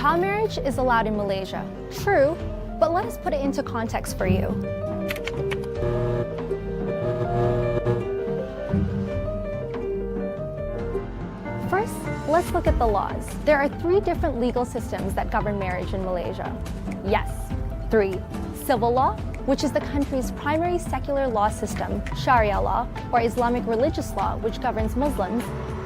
Child marriage is allowed in Malaysia. True, but let us put it into context for you. First, let's look at the laws. There are 3 different legal systems that govern marriage in Malaysia. Yes, 3. Civil law, which is the country's primary secular law system, Sharia law, or Islamic religious law, which governs Muslims,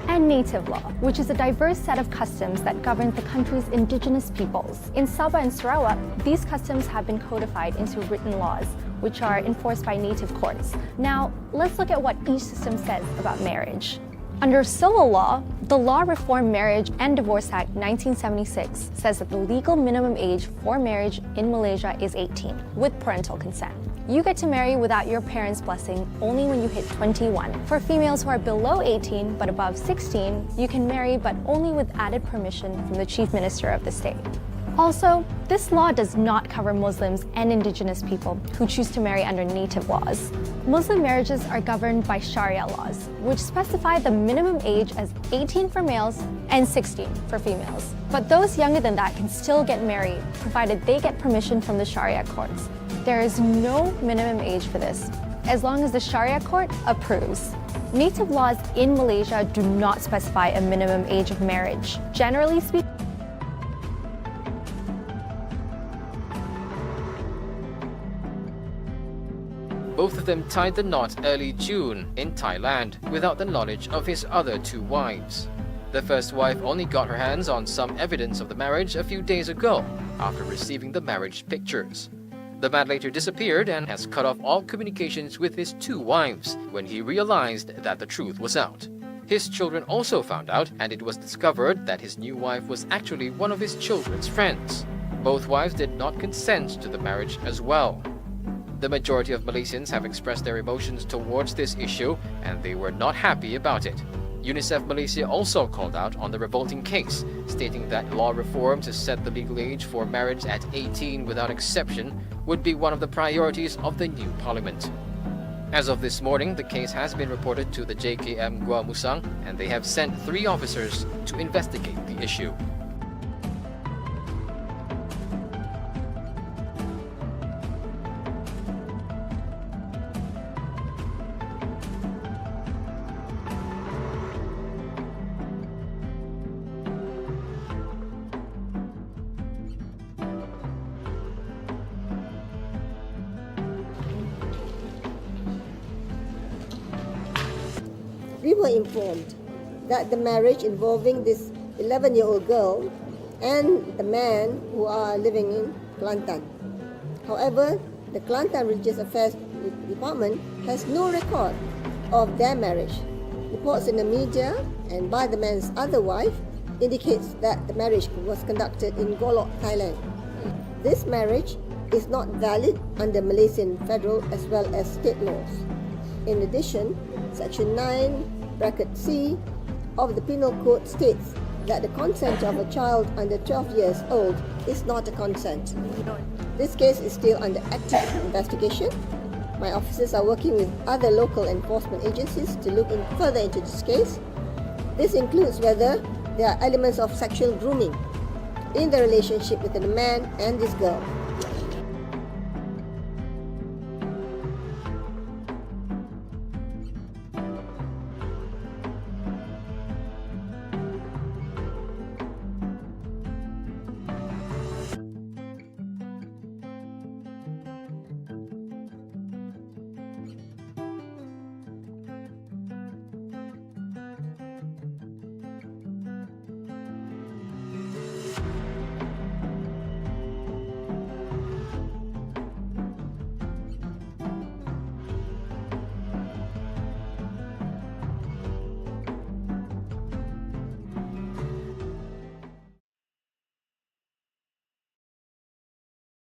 and native law, which is a diverse set of customs that governs the country's indigenous peoples. In Sabah and Sarawak, these customs have been codified into written laws, which are enforced by native courts. Now, let's look at what each system says about marriage. Under civil law, the Law Reform Marriage and Divorce Act 1976 says that the legal minimum age for marriage in Malaysia is 18, with parental consent. You get to marry without your parents' blessing only when you hit 21. For females who are below 18 but above 16, you can marry but only with added permission from the Chief Minister of the state. Also, this law does not cover Muslims and indigenous people who choose to marry under native laws. Muslim marriages are governed by Sharia laws, which specify the minimum age as 18 for males and 16 for females. But those younger than that can still get married, provided they get permission from the Sharia courts. There is no minimum age for this, as long as the Sharia court approves. Native laws in Malaysia do not specify a minimum age of marriage. Generally speaking, both of them tied the knot early June in Thailand without the knowledge of his other 2 wives. The first wife only got her hands on some evidence of the marriage a few days ago after receiving the marriage pictures. The man later disappeared and has cut off all communications with his 2 wives when he realized that the truth was out. His children also found out, and it was discovered that his new wife was actually one of his children's friends. Both wives did not consent to the marriage as well. The majority of Malaysians have expressed their emotions towards this issue, and they were not happy about it. UNICEF Malaysia also called out on the revolting case, stating that law reform to set the legal age for marriage at 18 without exception would be one of the priorities of the new parliament. As of this morning, the case has been reported to the JKM Gua Musang, and they have sent 3 officers to investigate the issue. We were informed that the marriage involving this 11-year-old girl and the man who are living in Kelantan. However, the Kelantan Religious Affairs Department has no record of their marriage. Reports in the media and by the man's other wife indicates that the marriage was conducted in Golok, Thailand. This marriage is not valid under Malaysian federal as well as state laws. In addition, Section 9(c) of the Penal Code states that the consent of a child under 12 years old is not a consent. This case is still under active investigation. My officers are working with other local enforcement agencies to look further into this case. This includes whether there are elements of sexual grooming in the relationship between the man and this girl.